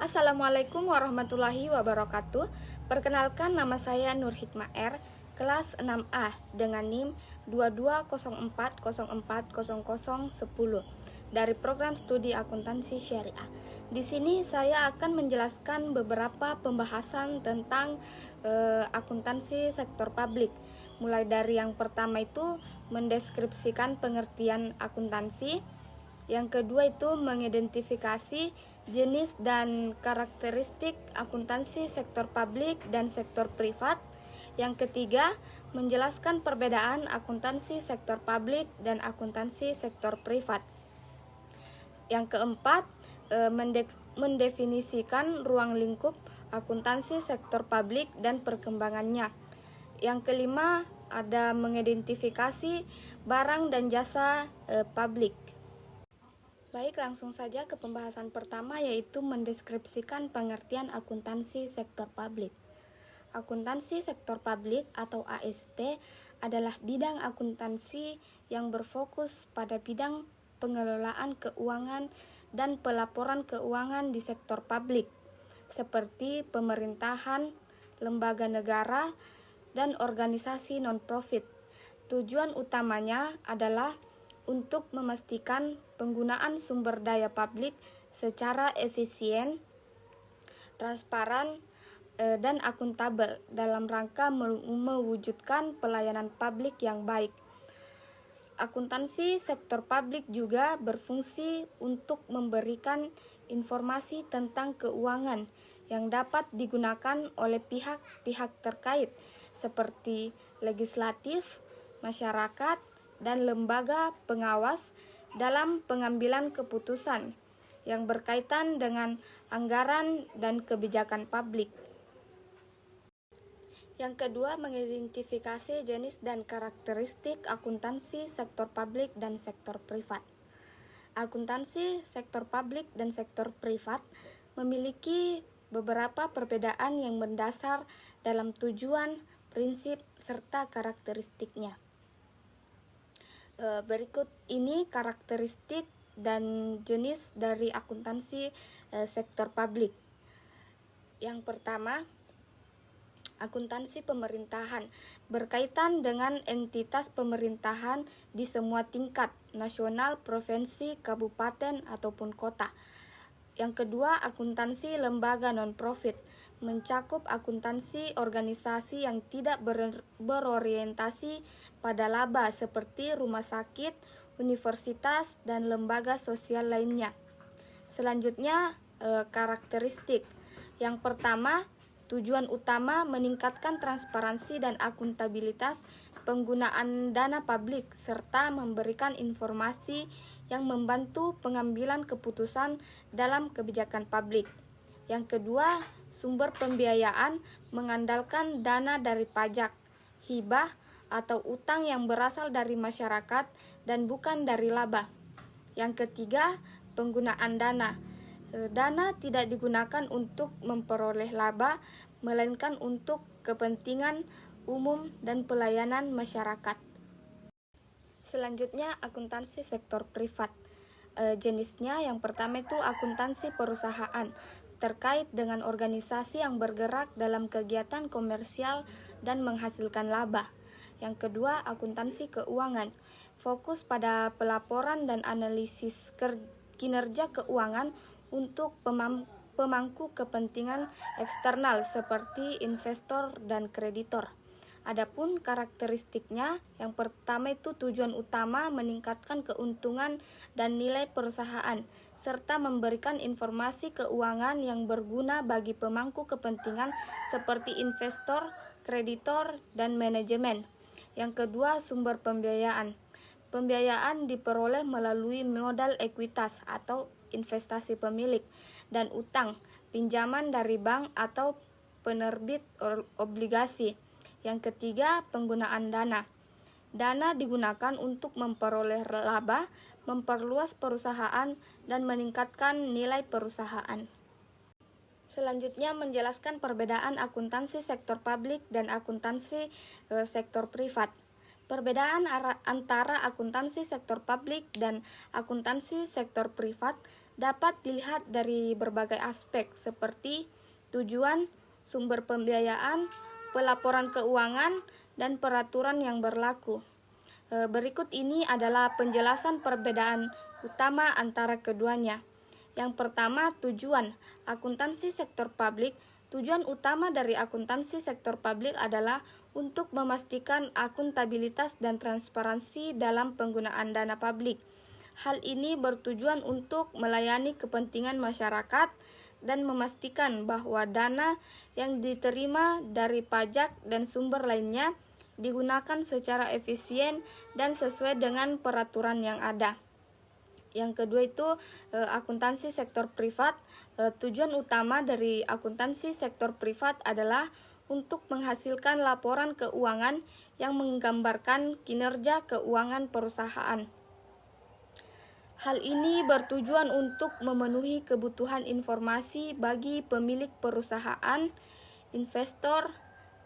Assalamualaikum warahmatullahi wabarakatuh. Perkenalkan, nama saya Nur Hikmah R, kelas 6A dengan NIM 2204040010 dari program studi akuntansi syariah. Di sini saya akan menjelaskan beberapa pembahasan tentang akuntansi sektor publik. Mulai dari yang pertama itu mendeskripsikan pengertian akuntansi. Yang kedua itu mengidentifikasi jenis dan karakteristik akuntansi sektor publik dan sektor privat. Yang ketiga, menjelaskan perbedaan akuntansi sektor publik dan akuntansi sektor privat. Yang keempat, mendefinisikan ruang lingkup akuntansi sektor publik dan perkembangannya. Yang kelima, ada mengidentifikasi barang dan jasa publik. Baik, langsung saja ke pembahasan pertama, yaitu mendeskripsikan pengertian akuntansi sektor publik. Akuntansi sektor publik atau ASP adalah bidang akuntansi yang berfokus pada bidang pengelolaan keuangan dan pelaporan keuangan di sektor publik, seperti pemerintahan, lembaga negara, dan organisasi non-profit. Tujuan utamanya adalah untuk memastikan penggunaan sumber daya publik secara efisien, transparan, dan akuntabel dalam rangka mewujudkan pelayanan publik yang baik. Akuntansi sektor publik juga berfungsi untuk memberikan informasi tentang keuangan yang dapat digunakan oleh pihak-pihak terkait seperti legislatif, masyarakat, dan lembaga pengawas dalam pengambilan keputusan yang berkaitan dengan anggaran dan kebijakan publik. Yang kedua, mengidentifikasi jenis dan karakteristik akuntansi sektor publik dan sektor privat. Akuntansi sektor publik dan sektor privat memiliki beberapa perbedaan yang mendasar dalam tujuan, prinsip, serta karakteristiknya. Berikut ini karakteristik dan jenis dari akuntansi sektor publik. Yang pertama, akuntansi pemerintahan berkaitan dengan entitas pemerintahan di semua tingkat, nasional, provinsi, kabupaten, ataupun kota. Yang kedua, akuntansi lembaga non-profit mencakup akuntansi organisasi yang tidak berorientasi pada laba seperti rumah sakit, universitas, dan lembaga sosial lainnya. Selanjutnya, karakteristik. Yang pertama, tujuan utama meningkatkan transparansi dan akuntabilitas penggunaan dana publik serta memberikan informasi yang membantu pengambilan keputusan dalam kebijakan publik. Yang kedua, sumber pembiayaan mengandalkan dana dari pajak, hibah, atau utang yang berasal dari masyarakat dan bukan dari laba. Yang ketiga, penggunaan dana. Dana tidak digunakan untuk memperoleh laba, melainkan untuk kepentingan umum dan pelayanan masyarakat. Selanjutnya, akuntansi sektor privat. Jenisnya yang pertama itu akuntansi perusahaan, terkait dengan organisasi yang bergerak dalam kegiatan komersial dan menghasilkan laba. Yang kedua, akuntansi keuangan, fokus pada pelaporan dan analisis kinerja keuangan untuk pemangku kepentingan eksternal seperti investor dan kreditor. Adapun karakteristiknya, yang pertama itu tujuan utama meningkatkan keuntungan dan nilai perusahaan, serta memberikan informasi keuangan yang berguna bagi pemangku kepentingan seperti investor, kreditor, dan manajemen. Yang kedua, sumber pembiayaan. Pembiayaan diperoleh melalui modal ekuitas atau investasi pemilik dan utang, pinjaman dari bank atau penerbit obligasi. Yang ketiga, penggunaan dana. Dana digunakan untuk memperoleh laba, memperluas perusahaan, dan meningkatkan nilai perusahaan. Selanjutnya, menjelaskan perbedaan akuntansi sektor publik dan akuntansi sektor privat. Perbedaan antara akuntansi sektor publik dan akuntansi sektor privat dapat dilihat dari berbagai aspek seperti tujuan, sumber pembiayaan, pelaporan keuangan, dan peraturan yang berlaku. Berikut ini adalah penjelasan perbedaan utama antara keduanya. Yang pertama, tujuan akuntansi sektor publik. Tujuan utama dari akuntansi sektor publik adalah untuk memastikan akuntabilitas dan transparansi dalam penggunaan dana publik. Hal ini bertujuan untuk melayani kepentingan masyarakat dan memastikan bahwa dana yang diterima dari pajak dan sumber lainnya digunakan secara efisien dan sesuai dengan peraturan yang ada. Yang kedua itu akuntansi sektor privat. Tujuan utama dari akuntansi sektor privat adalah untuk menghasilkan laporan keuangan yang menggambarkan kinerja keuangan perusahaan. Hal ini bertujuan untuk memenuhi kebutuhan informasi bagi pemilik perusahaan, investor,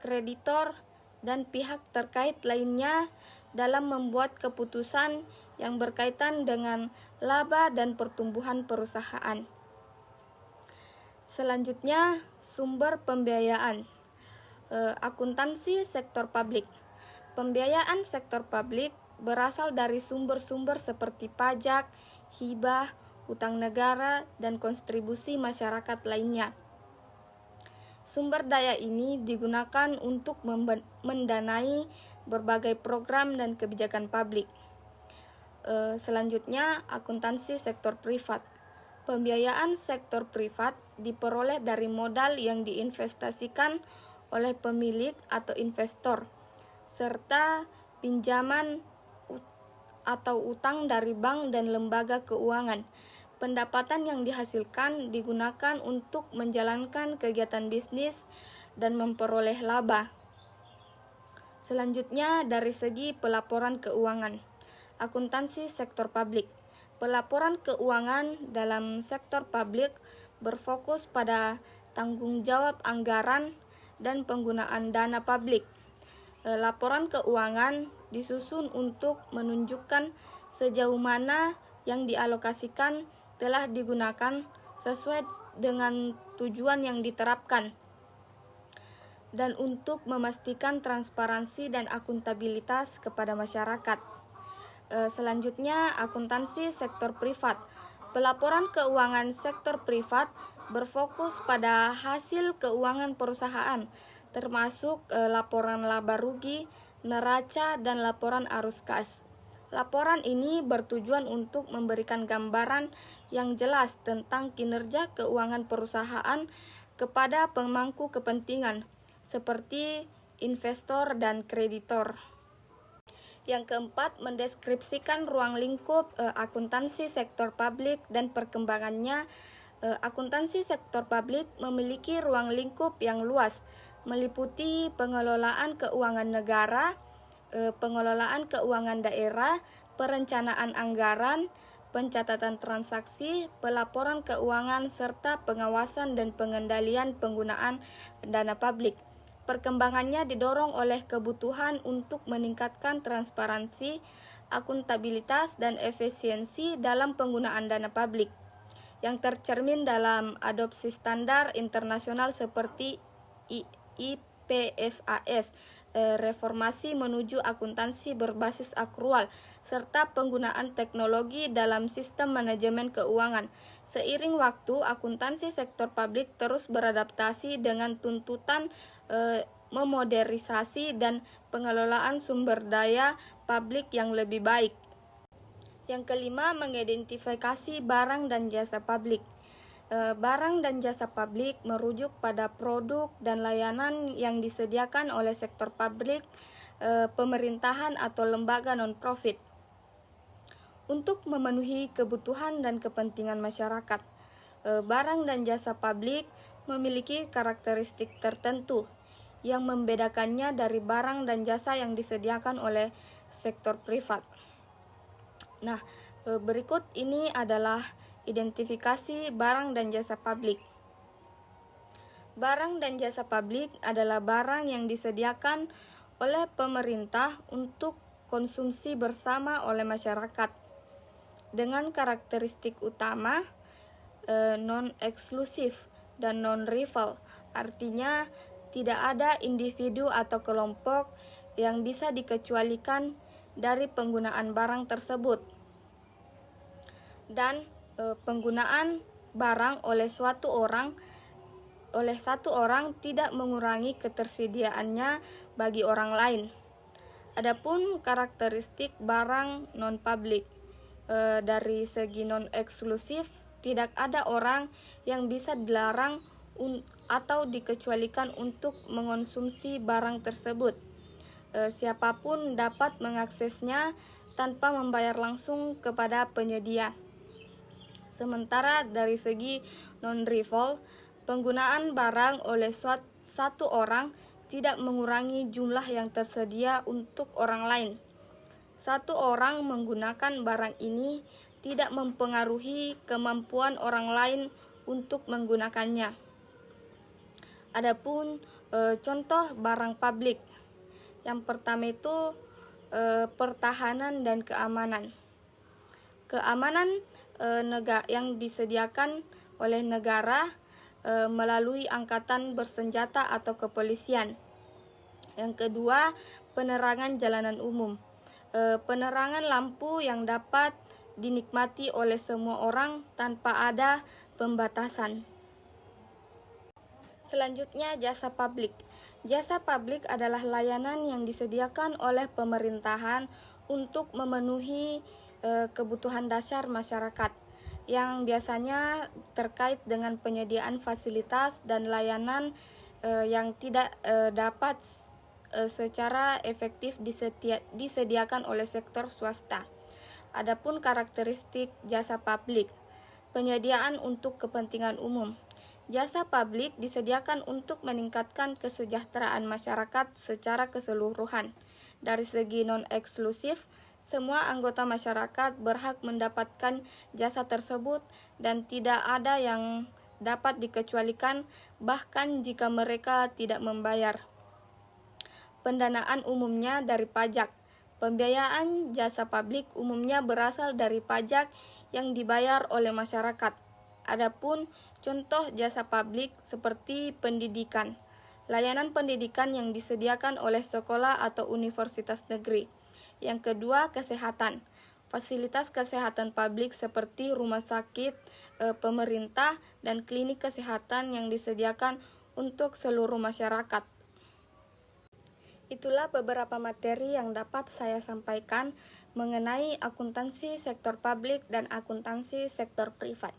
kreditor, dan pihak terkait lainnya dalam membuat keputusan yang berkaitan dengan laba dan pertumbuhan perusahaan. Selanjutnya, sumber pembiayaan. Akuntansi sektor publik. Pembiayaan sektor publik berasal dari sumber-sumber seperti pajak, hibah, utang negara, dan kontribusi masyarakat lainnya. Sumber daya ini digunakan untuk mendanai berbagai program dan kebijakan publik. Selanjutnya, akuntansi sektor privat. Pembiayaan sektor privat diperoleh dari modal yang diinvestasikan oleh pemilik atau investor, serta pinjaman atau utang dari bank dan lembaga keuangan. Pendapatan yang dihasilkan digunakan untuk menjalankan kegiatan bisnis dan memperoleh laba. Selanjutnya, dari segi pelaporan keuangan. Akuntansi sektor publik. Pelaporan keuangan dalam sektor publik berfokus pada tanggung jawab anggaran dan penggunaan dana publik. Laporan keuangan disusun untuk menunjukkan sejauh mana yang dialokasikan telah digunakan sesuai dengan tujuan yang diterapkan, dan untuk memastikan transparansi dan akuntabilitas kepada masyarakat. Selanjutnya, akuntansi sektor privat. Pelaporan keuangan sektor privat berfokus pada hasil keuangan perusahaan, termasuk laporan laba rugi, neraca, dan laporan arus kas. Laporan ini bertujuan untuk memberikan gambaran yang jelas tentang kinerja keuangan perusahaan kepada pemangku kepentingan, seperti investor dan kreditor. Yang keempat, mendeskripsikan ruang lingkup akuntansi sektor publik dan perkembangannya. Akuntansi sektor publik memiliki ruang lingkup yang luas, meliputi pengelolaan keuangan negara, pengelolaan keuangan daerah, perencanaan anggaran, pencatatan transaksi, pelaporan keuangan, serta pengawasan dan pengendalian penggunaan dana publik. Perkembangannya didorong oleh kebutuhan untuk meningkatkan transparansi, akuntabilitas, dan efisiensi dalam penggunaan dana publik, yang tercermin dalam adopsi standar internasional seperti IPSAS, reformasi menuju akuntansi berbasis akrual, serta penggunaan teknologi dalam sistem manajemen keuangan. Seiring waktu, akuntansi sektor publik terus beradaptasi dengan tuntutan memodernisasi dan pengelolaan sumber daya publik yang lebih baik. Yang kelima, mengidentifikasi barang dan jasa publik. Barang dan jasa publik merujuk pada produk dan layanan yang disediakan oleh sektor publik, pemerintahan atau lembaga non-profit untuk memenuhi kebutuhan dan kepentingan masyarakat. Barang dan jasa publik memiliki karakteristik tertentu yang membedakannya dari barang dan jasa yang disediakan oleh sektor privat. Nah, berikut ini adalah identifikasi barang dan jasa publik. Barang dan jasa publik adalah barang yang disediakan oleh pemerintah untuk konsumsi bersama oleh masyarakat, dengan karakteristik utama non-eksklusif dan non-rival. Artinya tidak ada individu atau kelompok yang bisa dikecualikan dari penggunaan barang tersebut. Dan penggunaan barang oleh satu orang tidak mengurangi ketersediaannya bagi orang lain. Adapun karakteristik barang non-public, dari segi non-eksklusif, tidak ada orang yang bisa dilarang atau dikecualikan untuk mengonsumsi barang tersebut. Siapapun dapat mengaksesnya tanpa membayar langsung kepada penyedia. Sementara dari segi non-rival, penggunaan barang oleh satu orang tidak mengurangi jumlah yang tersedia untuk orang lain. Satu orang menggunakan barang ini tidak mempengaruhi kemampuan orang lain untuk menggunakannya. Adapun contoh barang publik. Yang pertama itu pertahanan dan keamanan. Keamanan yang disediakan oleh negara melalui angkatan bersenjata atau kepolisian. Yang kedua, penerangan jalanan umum. Penerangan lampu yang dapat dinikmati oleh semua orang tanpa ada pembatasan. Selanjutnya, jasa publik. Jasa publik adalah layanan yang disediakan oleh pemerintahan untuk memenuhi kebutuhan dasar masyarakat, yang biasanya terkait dengan penyediaan fasilitas dan layanan yang tidak dapat secara efektif disediakan oleh sektor swasta. Adapun karakteristik jasa publik, penyediaan untuk kepentingan umum. Jasa publik disediakan untuk meningkatkan kesejahteraan masyarakat secara keseluruhan. Dari segi non-eksklusif, semua anggota masyarakat berhak mendapatkan jasa tersebut dan tidak ada yang dapat dikecualikan, bahkan jika mereka tidak membayar. Pendanaan umumnya dari pajak. Pembiayaan jasa publik umumnya berasal dari pajak yang dibayar oleh masyarakat. Adapun contoh jasa publik seperti pendidikan, layanan pendidikan yang disediakan oleh sekolah atau universitas negeri. Yang kedua, kesehatan. Fasilitas kesehatan publik seperti rumah sakit pemerintah dan klinik kesehatan yang disediakan untuk seluruh masyarakat. Itulah beberapa materi yang dapat saya sampaikan mengenai akuntansi sektor publik dan akuntansi sektor privat.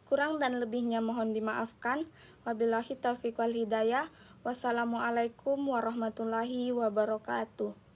Kurang dan lebihnya mohon dimaafkan. Wabillahi taufiq wal hidayah. Wassalamualaikum warahmatullahi wabarakatuh.